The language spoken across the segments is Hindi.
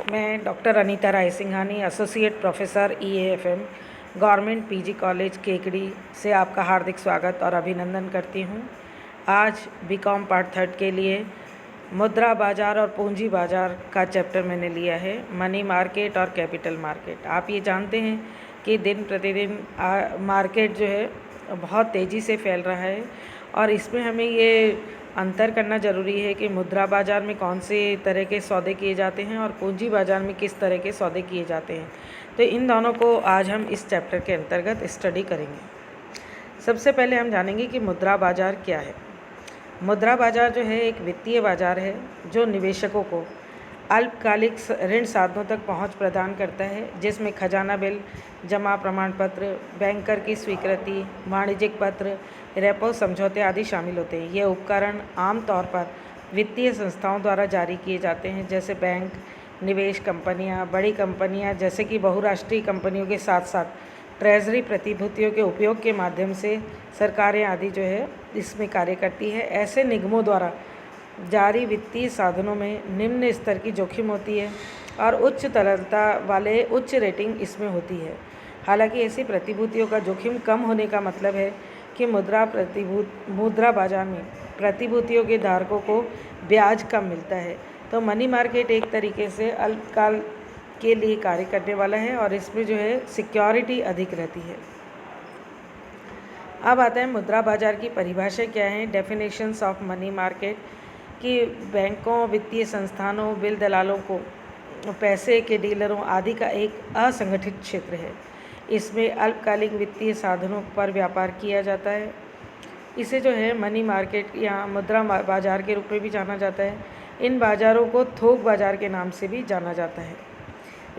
मैं doctor Anita Rai Singhani, associate professor EAFM, government PG college Kekri से आपका हार्दिक स्वागत और अभिनंदन करती हूँ। आज बीकॉम पार्ट थर्ड के लिए मुद्रा बाज़ार और पूंजी बाज़ार का चैप्टर मैंने लिया है, मनी मार्केट और कैपिटल मार्केट। आप ये जानते हैं कि दिन प्रतिदिन मार्केट जो है बहुत तेज़ी से फैल रहा है और इसमें हमें ये अंतर करना ज़रूरी है कि मुद्रा बाज़ार में कौन से तरह के सौदे किए जाते हैं और पूंजी बाज़ार में किस तरह के सौदे किए जाते हैं। तो इन दोनों को आज हम इस चैप्टर के अंतर्गत स्टडी करेंगे। सबसे पहले हम जानेंगे कि मुद्रा बाज़ार क्या है। मुद्रा बाज़ार जो है एक वित्तीय बाज़ार है जो निवेशकों को अल्पकालिक ऋण साधनों तक पहुंच प्रदान करता है, जिसमें खजाना बिल, जमा प्रमाण पत्र, बैंकर की स्वीकृति, वाणिज्यिक पत्र, रेपो समझौते आदि शामिल होते हैं। ये उपकरण आमतौर पर वित्तीय संस्थाओं द्वारा जारी किए जाते हैं, जैसे बैंक, निवेश कंपनियां, बड़ी कंपनियां जैसे कि बहुराष्ट्रीय कंपनियों के साथ साथ ट्रेजरी प्रतिभूतियों के उपयोग के माध्यम से सरकारें आदि जो है इसमें कार्य करती है। ऐसे निगमों द्वारा जारी वित्तीय साधनों में निम्न स्तर की जोखिम होती है और उच्च तरलता वाले उच्च रेटिंग इसमें होती है। हालांकि ऐसी प्रतिभूतियों का जोखिम कम होने का मतलब है कि मुद्रा बाजार में प्रतिभूतियों के धारकों को ब्याज कम मिलता है। तो मनी मार्केट एक तरीके से अल्पकाल के लिए कार्य करने वाला है और इसमें जो है सिक्योरिटी अधिक रहती है। अब आता है मुद्रा बाजार की परिभाषा क्या है, डेफिनेशंस ऑफ मनी मार्केट, कि बैंकों, वित्तीय संस्थानों, बिल दलालों को पैसे के डीलरों आदि का एक असंगठित क्षेत्र है। इसमें अल्पकालिक वित्तीय साधनों पर व्यापार किया जाता है। इसे जो है मनी मार्केट या मुद्रा बाजार के रूप में भी जाना जाता है। इन बाज़ारों को थोक बाज़ार के नाम से भी जाना जाता है।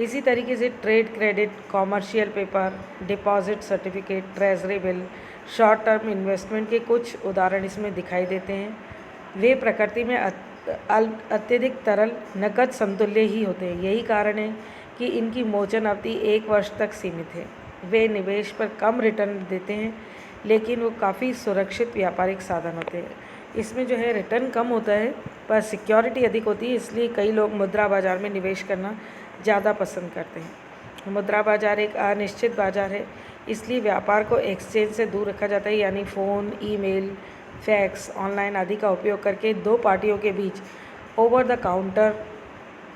इसी तरीके से trade credit, commercial paper, deposit certificate, treasury bill, short term investment के कुछ उदाहरण इसमें दिखाई देते हैं। वे प्रकृति में अत्यधिक तरल नकद समतुल्य ही होते हैं। यही कारण है कि इनकी मोचन अवधि 1 वर्ष तक सीमित है। वे निवेश पर कम रिटर्न देते हैं, लेकिन वो काफ़ी सुरक्षित व्यापारिक साधन होते हैं। इसमें जो है रिटर्न कम होता है पर सिक्योरिटी अधिक होती है, इसलिए कई लोग मुद्रा बाज़ार में निवेश करना ज़्यादा पसंद करते हैं। मुद्रा बाज़ार एक अनिश्चित बाज़ार है, इसलिए व्यापार को एक्सचेंज से दूर रखा जाता है, यानी फ़ोन, ईमेल, फैक्स, ऑनलाइन आदि का उपयोग करके दो पार्टियों के बीच ओवर द काउंटर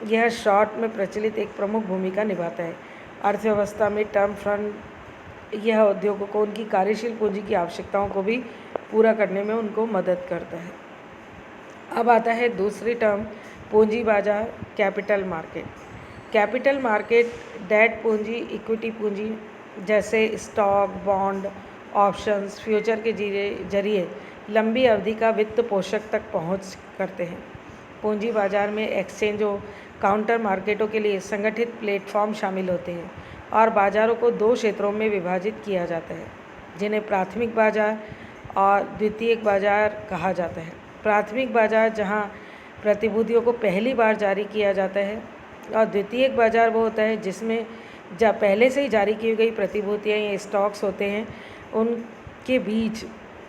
यह शॉर्ट में प्रचलित एक प्रमुख भूमिका निभाता है। अर्थव्यवस्था में टर्म फंड यह उद्योगों को उनकी कार्यशील पूंजी की आवश्यकताओं को भी पूरा करने में उनको मदद करता है। अब आता है दूसरी टर्म, पूंजी बाजार, capital market. Capital market debt पूंजी, इक्विटी पूंजी जैसे स्टॉक, बॉन्ड, ऑप्शंस, फ्यूचर के जरिए लंबी अवधि का वित्त पोषक तक पहुंच करते हैं। पूंजी बाजार में एक्सचेंजों, काउंटर मार्केटों के लिए संगठित प्लेटफॉर्म शामिल होते हैं और बाज़ारों को 2 क्षेत्रों में विभाजित किया जाता है, जिन्हें प्राथमिक बाजार और द्वितीयक बाजार कहा जाता है। प्राथमिक बाजार जहां प्रतिभूतियों को पहली बार जारी किया जाता है और द्वितीयक बाजार वो होता है जिसमें जब पहले से ही जारी की गई प्रतिभूतियाँ या स्टॉक्स होते हैं, उनके बीच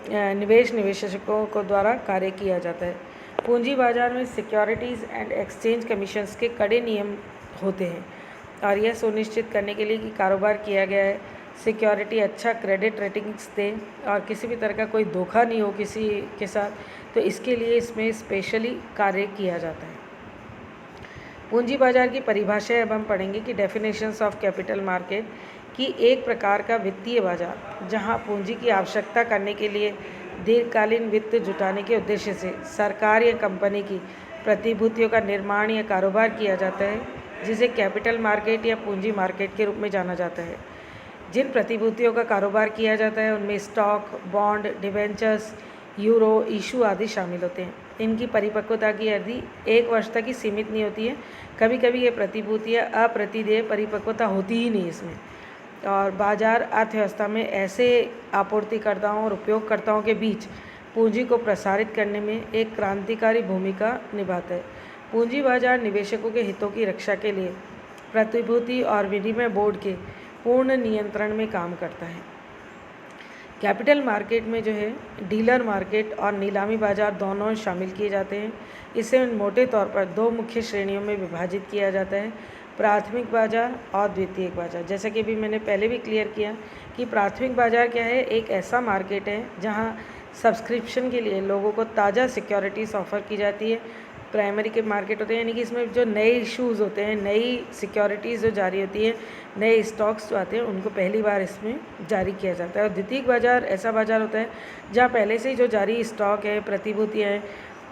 निवेशकों को द्वारा कार्य किया जाता है। पूंजी बाजार में सिक्योरिटीज़ एंड एक्सचेंज कमीशंस के कड़े नियम होते हैं और यह सुनिश्चित करने के लिए कि कारोबार किया गया है, सिक्योरिटी अच्छा क्रेडिट रेटिंग्स दे और किसी भी तरह का कोई धोखा नहीं हो किसी के साथ, तो इसके लिए इसमें स्पेशली कार्य किया जाता है। पूंजी बाजार की परिभाषा अब हम पढ़ेंगे कि डेफिनेशंस ऑफ कैपिटल मार्केट, कि एक प्रकार का वित्तीय बाजार जहां पूंजी की आवश्यकता करने के लिए दीर्घकालीन वित्त जुटाने के उद्देश्य से सरकार या कंपनी की प्रतिभूतियों का निर्माण या कारोबार किया जाता है, जिसे कैपिटल मार्केट या पूंजी मार्केट के रूप में जाना जाता है। जिन प्रतिभूतियों का कारोबार किया जाता है उनमें stock, bond, debentures, euro, issue आदि शामिल होते हैं। इनकी परिपक्वता की अवधि 1 वर्ष तक ही सीमित नहीं होती है। कभी कभी ये प्रतिभूतियाँ अप्रतिदेय परिपक्वता होती ही नहीं इसमें। और बाजार अर्थव्यवस्था में ऐसे आपूर्तिकर्ताओं और उपयोगकर्ताओं के बीच पूंजी को प्रसारित करने में एक क्रांतिकारी भूमिका निभाता है। पूंजी बाजार निवेशकों के हितों की रक्षा के लिए प्रतिभूति और विनिमय बोर्ड के पूर्ण नियंत्रण में काम करता है। कैपिटल मार्केट में जो है डीलर मार्केट और नीलामी बाज़ार दोनों शामिल किए जाते हैं। इसे मोटे तौर पर दो मुख्य श्रेणियों में विभाजित किया जाता है, प्राथमिक बाज़ार और द्वितीयक बाज़ार। जैसा कि अभी मैंने पहले भी क्लियर किया कि प्राथमिक बाज़ार क्या है, एक ऐसा मार्केट है जहां सब्सक्रिप्शन के लिए लोगों को ताज़ा सिक्योरिटीज़ ऑफ़र की जाती है। प्राइमरी के मार्केट होते हैं, यानी कि इसमें जो नए इशूज़ होते हैं, नई सिक्योरिटीज़ जो जारी होती है, नए स्टॉक्स जो आते हैं उनको पहली बार इसमें जारी किया जाता है। और द्वितीयक बाज़ार ऐसा बाज़ार होता है जहाँ पहले से ही जो जारी स्टॉक है, प्रतिभूतियाँ हैं,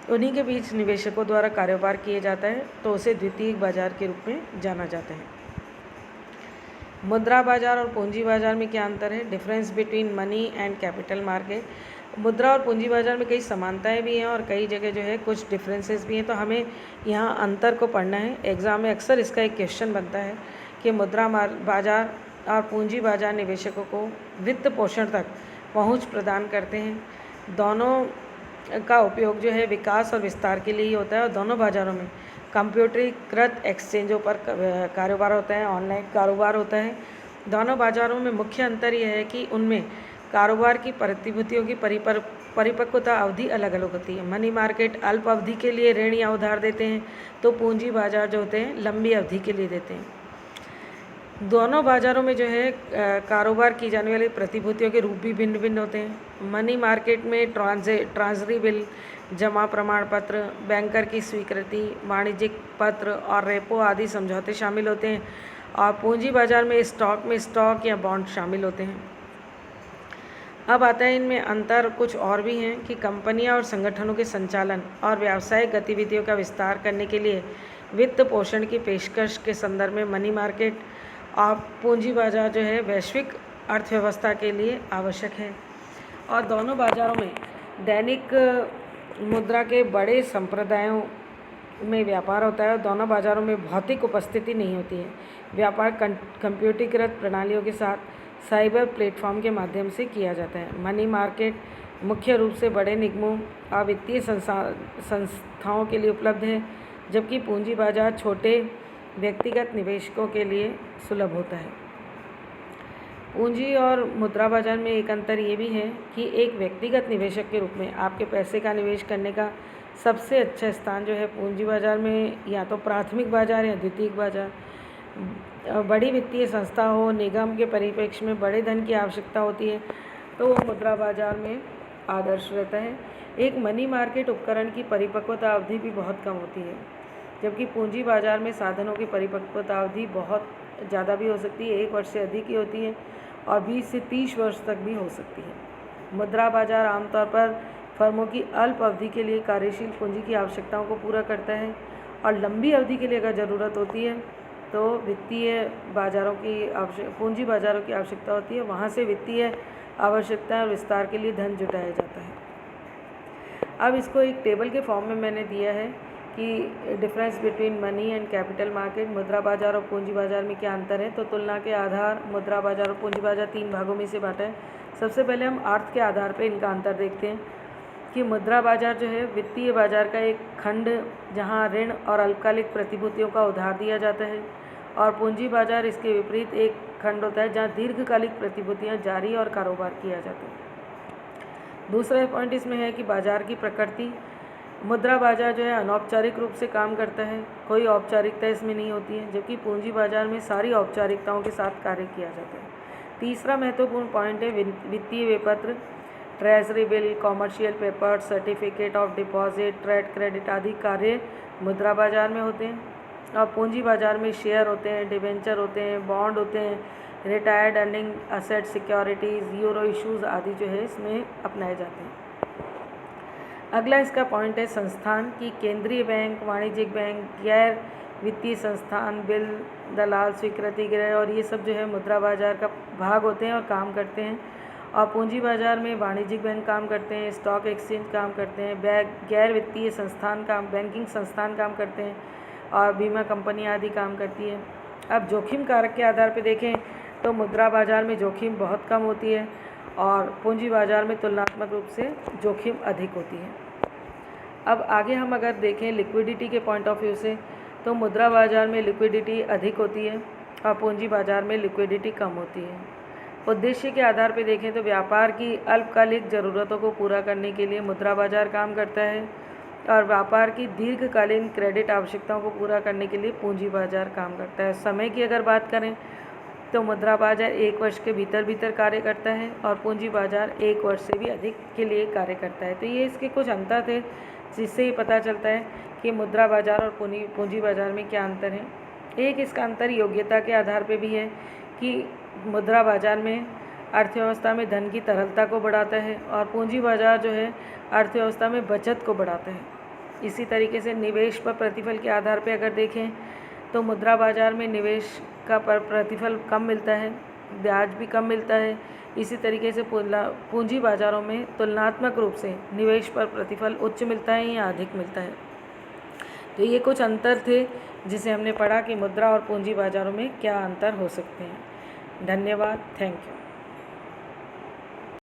उन्हीं के बीच निवेशकों द्वारा कारोबार किया जाता है, तो उसे द्वितीयक बाज़ार के रूप में जाना जाता है। मुद्रा बाज़ार और पूंजी बाज़ार में क्या अंतर है? Difference between money and capital market. मुद्रा और पूंजी बाज़ार में कई समानताएं भी हैं और कई जगह जो है कुछ डिफरेंसेस भी हैं, तो हमें यहाँ अंतर को पढ़ना है। एग्ज़ाम में अक्सर इसका एक क्वेश्चन बनता है कि मुद्रा बाज़ार और पूंजी बाज़ार निवेशकों को वित्त पोषण तक पहुँच प्रदान करते हैं। दोनों का उपयोग जो है विकास और विस्तार के लिए ही होता है और दोनों बाज़ारों में कंप्यूटरीकृत एक्सचेंजों पर कारोबार होता है, ऑनलाइन कारोबार होता है। दोनों बाज़ारों में मुख्य अंतर यह है कि उनमें कारोबार की प्रतिभूतियों की परिपक्वता अवधि अलग अलग होती है। मनी मार्केट अल्प अवधि के लिए ऋण या उधार देते हैं, तो पूंजी बाज़ार जो होते हैं लंबी अवधि के लिए देते हैं। दोनों बाज़ारों में जो है कारोबार की जाने वाली प्रतिभूतियों के रूप भी भिन्न भिन्न होते हैं। मनी मार्केट में ट्रांजरी बिल, जमा प्रमाण पत्र, बैंकर की स्वीकृति, वाणिज्यिक पत्र और रेपो आदि समझौते शामिल होते हैं। और पूंजी बाज़ार में स्टॉक या बॉन्ड शामिल होते हैं। अब आता है इनमें अंतर कुछ और भी हैं कि कंपनियां और संगठनों के संचालन और व्यावसायिक गतिविधियों का विस्तार करने के लिए वित्त पोषण की पेशकश के संदर्भ में मनी मार्केट और पूंजी बाज़ार जो है वैश्विक अर्थव्यवस्था के लिए आवश्यक है। और दोनों बाज़ारों में दैनिक मुद्रा के बड़े संप्रदायों में व्यापार होता है और दोनों बाज़ारों में भौतिक उपस्थिति नहीं होती है। व्यापार कंप्यूटरीकृत प्रणालियों के साथ साइबर प्लेटफॉर्म के माध्यम से किया जाता है। मनी मार्केट मुख्य रूप से बड़े निगमों और वित्तीय संस्थाओं के लिए उपलब्ध है, जबकि पूंजी बाज़ार छोटे व्यक्तिगत निवेशकों के लिए सुलभ होता है। पूंजी और मुद्रा बाज़ार में एक अंतर ये भी है कि एक व्यक्तिगत निवेशक के रूप में आपके पैसे का निवेश करने का सबसे अच्छा स्थान जो है पूंजी बाज़ार में या तो प्राथमिक बाज़ार या द्वितीयक बाज़ार। बड़ी वित्तीय संस्था हो, निगम के परिप्रेक्ष्य में बड़े धन की आवश्यकता होती है, तो वो मुद्रा बाज़ार में आदर्श रहता है। एक मनी मार्केट उपकरण की परिपक्वता अवधि भी बहुत कम होती है, जबकि पूंजी बाज़ार में साधनों की परिपक्वता अवधि बहुत ज़्यादा भी हो सकती है, 1 वर्ष से अधिक ही होती है और 20 से 30 वर्ष तक भी हो सकती है। मुद्रा बाज़ार आमतौर पर फर्मों की अल्प अवधि के लिए कार्यशील पूंजी की आवश्यकताओं को पूरा करता है और लंबी अवधि के लिए अगर ज़रूरत होती है तो वित्तीय बाज़ारों की पूंजी बाज़ारों की आवश्यकता होती है, वहाँ से वित्तीय आवश्यकताएं और विस्तार के लिए धन जुटाया जाता है। अब इसको एक टेबल के फॉर्म में मैंने दिया है कि difference between money and capital market, मुद्रा बाज़ार और पूंजी बाज़ार में क्या अंतर है। तो तुलना के आधार मुद्रा बाज़ार और पूंजी बाज़ार 3 भागों में से बांटा है। सबसे पहले हम अर्थ के आधार पर इनका अंतर देखते हैं कि मुद्रा बाज़ार जो है वित्तीय बाज़ार का एक खंड जहां ऋण और अल्पकालिक प्रतिभूतियों का उधार दिया जाता है, और पूंजी बाज़ार इसके विपरीत एक खंड होता है जहां दीर्घकालिक प्रतिभूतियां जारी और कारोबार किया जाता है। दूसरा पॉइंट इसमें है कि बाज़ार की प्रकृति। मुद्रा बाज़ार जो है अनौपचारिक रूप से काम करता है, कोई औपचारिकता इसमें नहीं होती है, जबकि पूंजी बाज़ार में सारी औपचारिकताओं के साथ कार्य किया जाता है। तीसरा महत्वपूर्ण पॉइंट है वित्तीय विपत्र, treasury bill, commercial paper, certificate of deposit, trade credit आदि कार्य मुद्रा बाज़ार में होते हैं। और पूंजी बाज़ार में शेयर होते हैं, डिबेंचर होते हैं, बॉन्ड होते हैं, retired earning asset securities, euro issues आदि जो है इसमें अपनाए जाते हैं। अगला इसका पॉइंट है संस्थान की केंद्रीय बैंक, वाणिज्यिक बैंक, गैर वित्तीय संस्थान, बिल, दलाल, स्वीकृति गृह और ये सब जो है मुद्रा बाज़ार का भाग होते हैं और काम करते हैं। और पूंजी बाज़ार में वाणिज्यिक बैंक काम करते हैं, स्टॉक एक्सचेंज काम करते हैं, गैर वित्तीय संस्थान बैंकिंग संस्थान काम करते हैं और बीमा कंपनी आदि काम करती है। अब जोखिम कारक के आधार पर देखें तो मुद्रा बाज़ार में जोखिम बहुत कम होती है और पूंजी बाज़ार में तुलनात्मक रूप से जोखिम अधिक होती है। अब आगे हम अगर देखें लिक्विडिटी के पॉइंट ऑफ व्यू से, तो मुद्रा बाज़ार में लिक्विडिटी अधिक होती है और पूंजी बाज़ार में लिक्विडिटी कम होती है। उद्देश्य के आधार पर देखें तो व्यापार की अल्पकालिक ज़रूरतों को पूरा करने के लिए मुद्रा बाजार काम करता है और व्यापार की दीर्घकालीन क्रेडिट आवश्यकताओं को पूरा करने के लिए पूंजी बाजार काम करता है। समय की अगर बात करें तो मुद्रा बाजार 1 वर्ष के भीतर कार्य करता है और पूंजी बाजार 1 वर्ष से भी अधिक के लिए कार्य करता है। तो ये इसके कुछ अंतर थे, जिससे ये पता चलता है कि मुद्रा बाजार और पूंजी बाजार में क्या अंतर है। एक इसका अंतर योग्यता के आधार पर भी है कि मुद्रा बाजार में अर्थव्यवस्था में धन की तरलता को बढ़ाता है और पूंजी बाजार जो है अर्थव्यवस्था में बचत को बढ़ाता है। इसी तरीके से निवेश पर प्रतिफल के आधार पर अगर देखें तो मुद्रा बाजार में निवेश का प्रतिफल कम मिलता है, ब्याज भी कम मिलता है। इसी तरीके से पूंजी बाजारों में तुलनात्मक रूप से निवेश पर प्रतिफल उच्च मिलता है या अधिक मिलता है। तो ये कुछ अंतर थे जिसे हमने पढ़ा कि मुद्रा और पूंजी बाजारों में क्या अंतर हो सकते हैं। धन्यवाद, थैंक यू।